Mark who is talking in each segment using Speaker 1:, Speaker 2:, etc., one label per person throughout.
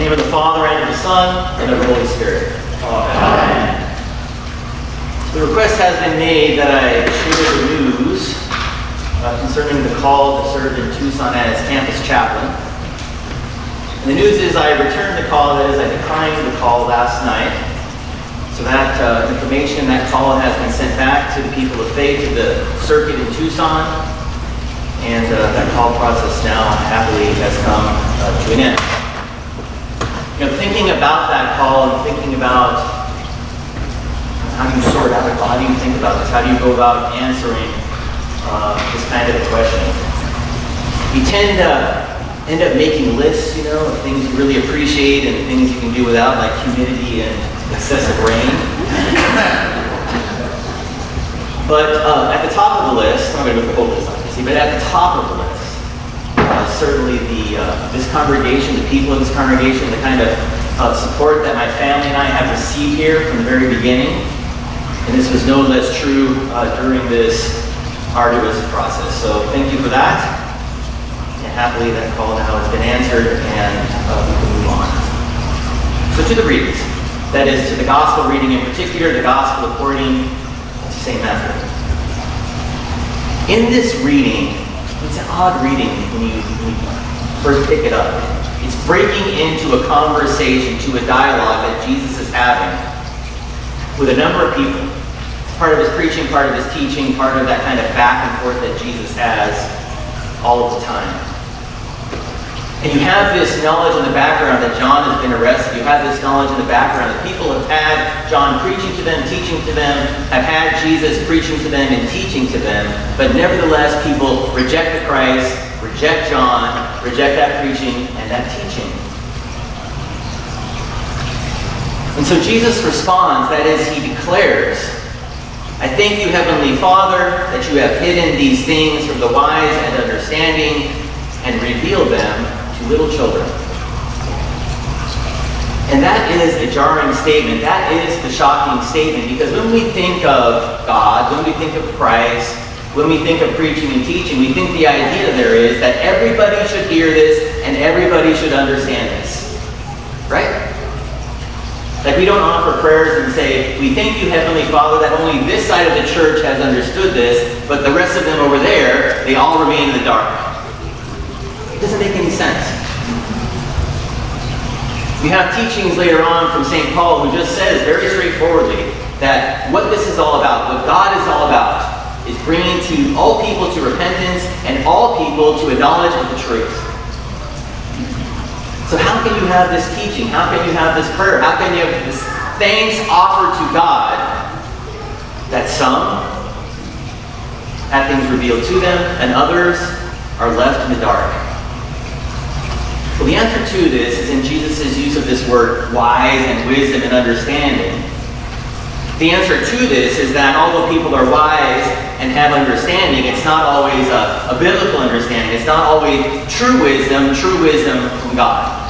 Speaker 1: In the name of the Father, and of the Son, and of the Holy Spirit. Amen. The request has been made that I share the news concerning the call to serve in Tucson as campus chaplain. And the news is I returned the call, that is, I declined the call last night. So that information, that call has been sent back to the people of faith, to the circuit in Tucson. And that call process now happily has come to an end. You know, thinking about that call and thinking about how do you sort out a call, how do you think about this, how do you go about answering this kind of a question? You tend to end up making lists, you know, of things you really appreciate and things you can do without, like humidity and excessive rain. But at the top of the list, I'm going to go through the whole list, obviously, but at the top of the list, certainly this congregation, the people of this congregation, the kind of support that my family and I have received here from the very beginning. And this was no less true during this arduous process. So thank you for that. And happily that call now has been answered and we can move on. So to the readings. That is to the gospel reading in particular, the gospel according to St. Matthew. In this reading, it's an odd reading when you first pick it up. It's breaking into a conversation, to a dialogue that Jesus is having with a number of people. It's part of his preaching, part of his teaching, part of that kind of back and forth that Jesus has all of the time. And you have this knowledge in the background that John has been arrested. You have this knowledge in the background that people have had John preaching to them, teaching to them, have had Jesus preaching to them and teaching to them, but nevertheless people reject the Christ, reject John, reject that preaching and that teaching. And so Jesus responds, that is, he declares, I thank you, Heavenly Father, that you have hidden these things from the wise and understanding and revealed them to little children. And that is a jarring statement. That is the shocking statement, because when we think of God, when we think of Christ, when we think of preaching and teaching, we think the idea there is that everybody should hear this and everybody should understand this. Right? Like we don't offer prayers and say, we thank you, Heavenly Father, that only this side of the church has understood this, but the rest of them over there, they all remain in the dark. It doesn't make any sense. We have teachings later on from St. Paul who just says very straightforwardly that what this is all about, what God is all about, is bringing to all people to repentance and all people to a knowledge of the truth. So how can you have this teaching? How can you have this prayer? How can you have this thanks offered to God that some have things revealed to them and others are left in the dark? Well, the answer to this is in Jesus' use of this word wise and wisdom and understanding. The answer to this is that although people are wise and have understanding, it's not always a biblical understanding. It's not always true wisdom from God.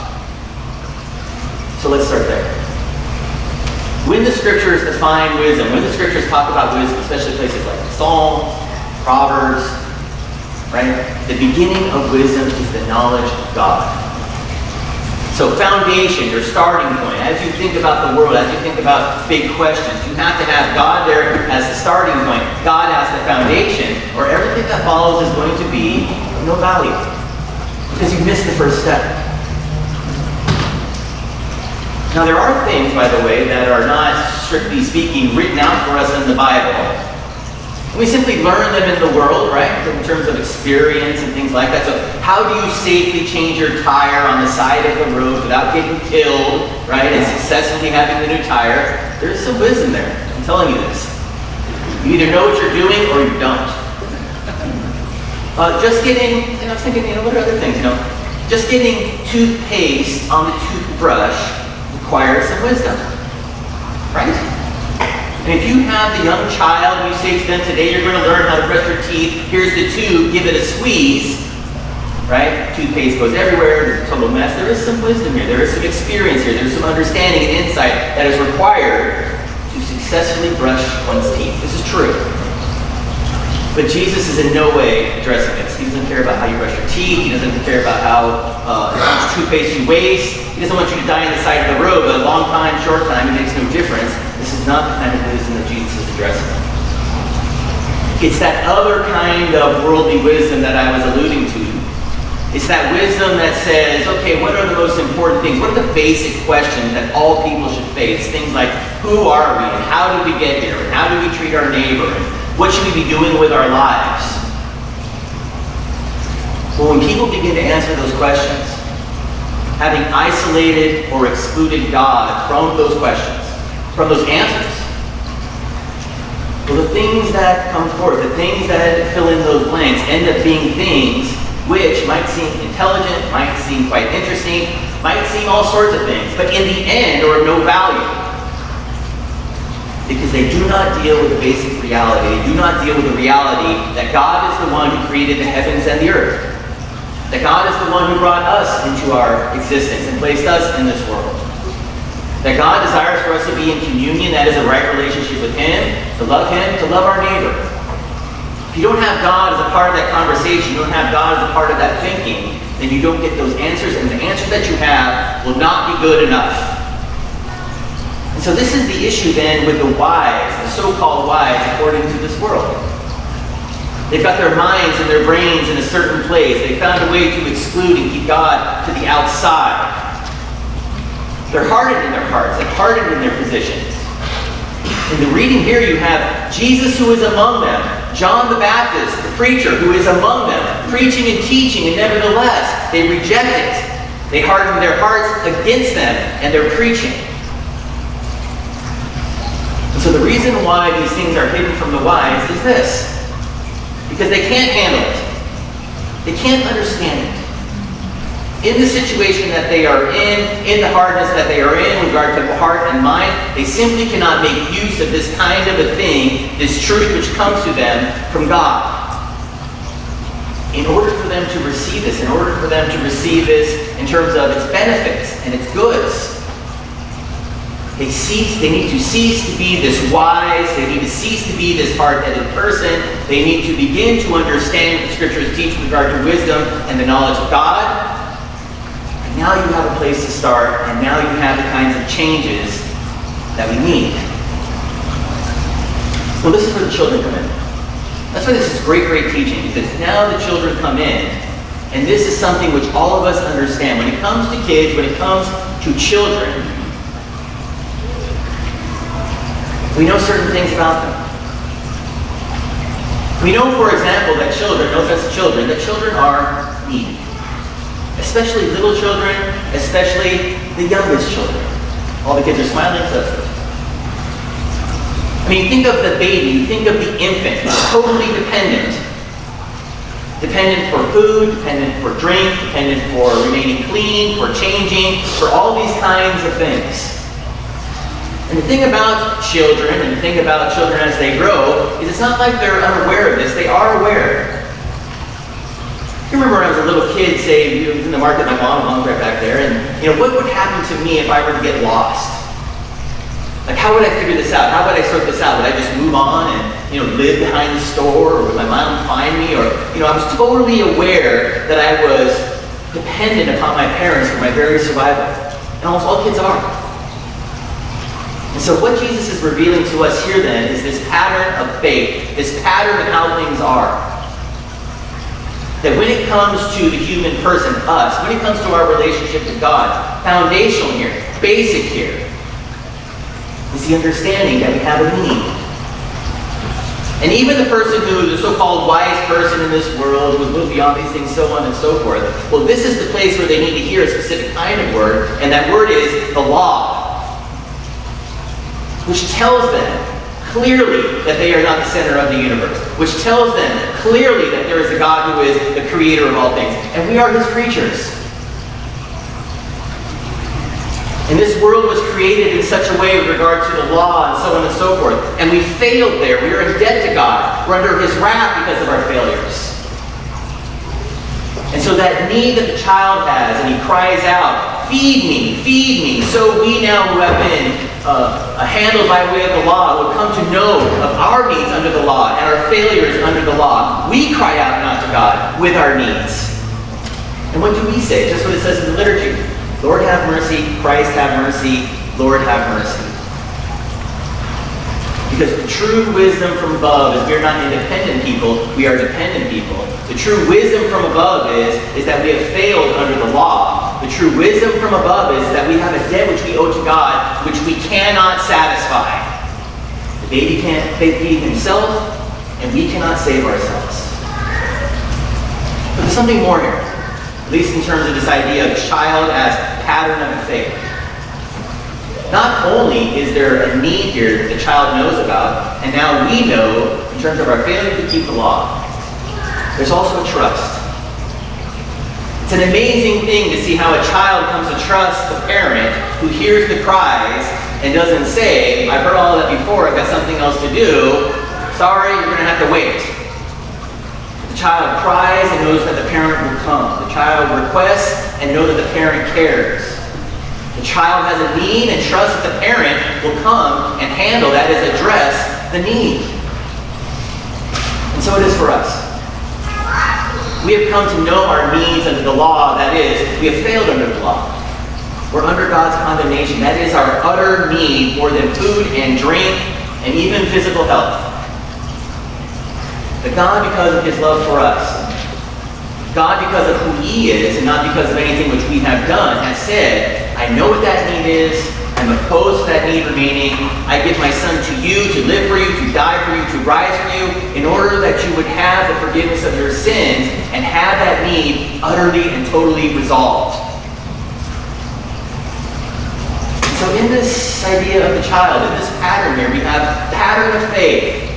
Speaker 1: So let's start there. When the scriptures define wisdom, when the scriptures talk about wisdom, especially places like Psalms, Proverbs, right? The beginning of wisdom is the knowledge of God. So foundation, your starting point, as you think about the world, as you think about big questions, you have to have God there as the starting point, God as the foundation, or everything that follows is going to be of no value. Because you missed the first step. Now there are things, by the way, that are not, strictly speaking, written out for us in the Bible. We simply learn them in the world, right, in terms of experience and things like that. So how do you safely change your tire on the side of the road without getting killed, right, and successfully having the new tire? There's some wisdom there. I'm telling you this. You either know what you're doing or you don't. Just getting, and I was thinking, what are other things, just getting toothpaste on the toothbrush requires some wisdom, right? And if you have the young child and you say to them, today you're going to learn how to brush your teeth, here's the tube, give it a squeeze, right? Toothpaste goes everywhere, there's a total mess. There is some wisdom here, there is some experience here, there's some understanding and insight that is required to successfully brush one's teeth. This is true. But Jesus is in no way addressing this. He doesn't care about how you brush your teeth. He doesn't care about how much toothpaste you waste. He doesn't want you to die on the side of the road, but a long time, short time, it makes no difference. This is not the kind of wisdom that Jesus is addressing. It's that other kind of worldly wisdom that I was alluding to. It's that wisdom that says, okay, what are the most important things? What are the basic questions that all people should face? Things like, who are we? And how did we get here? And how do we treat our neighbor? And what should we be doing with our lives? Well, when people begin to answer those questions, having isolated or excluded God from those questions, from those answers, well, the things that come forth, the things that fill in those blanks, end up being things which might seem intelligent, might seem quite interesting, might seem all sorts of things, but in the end are of no value. Because they do not deal with the basic reality. They do not deal with the reality that God is the one who created the heavens and the earth. That God is the one who brought us into our existence and placed us in this world. That God desires for us to be in communion, that is a right relationship with Him, to love our neighbor. If you don't have God as a part of that conversation, you don't have God as a part of that thinking, then you don't get those answers, and the answers that you have will not be good enough. And so this is the issue then with the wise, the so-called wise, according to this world. They've got their minds and their brains in a certain place. They found a way to exclude and keep God to the outside. They're hardened in their hearts, they're hardened in their positions. In the reading here you have Jesus who is among them, John the Baptist, the preacher who is among them, preaching and teaching, and nevertheless they reject it. They harden their hearts against them and their preaching. And so the reason why these things are hidden from the wise is this. Because they can't handle it. They can't understand it. In the situation that they are in the hardness that they are in regard to heart and mind, they simply cannot make use of this kind of a thing, this truth which comes to them from God. In order for them to receive this, in order for them to receive this in terms of its benefits and its goods, they need to cease to be this wise, they need to cease to be this hard-headed person, they need to begin to understand what the Scriptures teach with regard to wisdom and the knowledge of God. And now you have a place to start, and now you have the kinds of changes that we need. Well, this is where the children come in. That's why this is great, great teaching, because now the children come in, and this is something which all of us understand. When it comes to kids, when it comes to children, we know certain things about them. We know, for example, that children, no offense to children, that children are needy. Especially little children, especially the youngest children. All the kids are smiling, so that's good. I mean, think of the baby, think of the infant, totally dependent. Dependent for food, dependent for drink, dependent for remaining clean, for changing, for all these kinds of things. And the thing about children, and the thing about children as they grow, is it's not like they're unaware of this. They are aware. I remember when I was a little kid, say, I was in the market, my mom's right back there, and what would happen to me if I were to get lost? Like, how would I figure this out? How would I sort this out? Would I just move on and, live behind the store, or would my mom find me? Or, I was totally aware that I was dependent upon my parents for my very survival. And almost all kids are. And so what Jesus is revealing to us here then is this pattern of faith, this pattern of how things are. That when it comes to the human person, us, when it comes to our relationship with God, foundational here, basic here, is the understanding that we have a need. And even the person who, the so-called wise person in this world, who will beyond these things, so on and so forth, well, this is the place where they need to hear a specific kind of word, and that word is the law. Which tells them clearly that they are not the center of the universe. Which tells them clearly that there is a God who is the creator of all things. And we are His creatures. And this world was created in such a way with regard to the law and so on and so forth. And we failed there. We are in debt to God. We're under His wrath because of our failures. And so that need that the child has, and he cries out, feed me, so we now who have been handled by way of the law will come to know of our needs under the law and our failures under the law. We cry out now to God with our needs. And what do we say? Just what it says in the liturgy. Lord have mercy, Christ have mercy, Lord have mercy. Because the true wisdom from above is we are not independent people, we are dependent people. The true wisdom from above is that we have failed under the law. The true wisdom from above is that we have a debt which we owe to God, which we cannot satisfy. The baby can't feed himself, and we cannot save ourselves. But there's something more here, at least in terms of this idea of child as pattern of faith. Not only is there a need here that the child knows about, and now we know in terms of our failure to keep the law, there's also a trust. It's an amazing thing to see how a child comes to trust the parent who hears the cries and doesn't say, I've heard all that before, I've got something else to do, sorry, you're going to have to wait. The child cries and knows that the parent will come. The child requests and knows that the parent cares. The child has a need and trusts that the parent will come and handle, that is, address the need. And so it is for us. We have come to know our needs under the law, that is, we have failed under the law. We're under God's condemnation. That is our utter need more than food and drink and even physical health. But God, because of his love for us, God, because of who he is, and not because of anything which we have done, has said, I know what that need is. I'm opposed to that need remaining. I give my son to you, to live for you, to die for you, to rise for you, in order that you would have the forgiveness of your sins and have that need utterly and totally resolved. And so in this idea of the child, in this pattern here, we have pattern of faith.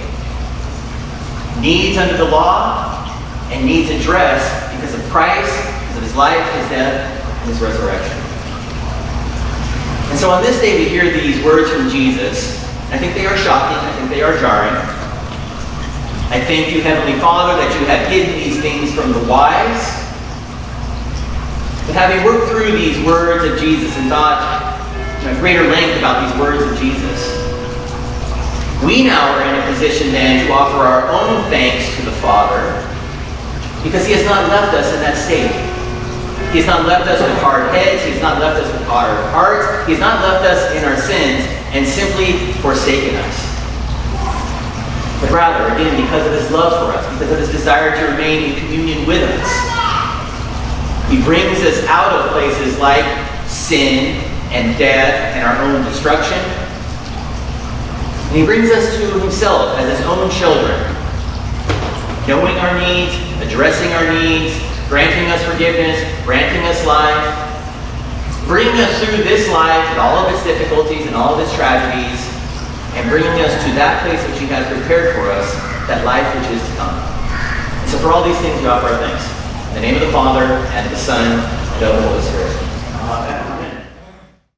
Speaker 1: Needs under the law and needs addressed because of Christ, because of his life, his death, and his resurrection. And so on this day we hear these words from Jesus. I think they are shocking. I think they are jarring. I thank you, Heavenly Father, that you have hidden these things from the wise. But having worked through these words of Jesus and thought at greater length about these words of Jesus, we now are in a position then to offer our own thanks to the Father, because he has not left us in that state. He has not left us with hard heads. He has not left us with hard hearts. He has not left us in our sins and simply forsaken us. But rather, again, because of his love for us, because of his desire to remain in communion with us, he brings us out of places like sin and death and our own destruction. And he brings us to himself as his own children, knowing our needs, addressing our needs, granting us forgiveness, granting us life, bringing us through this life with all of its difficulties and all of its tragedies, and bringing us to that place which he has prepared for us, that life which is to come. And so for all these things we offer our thanks. In the name of the Father, and of the Son, and of the Holy Spirit. Amen.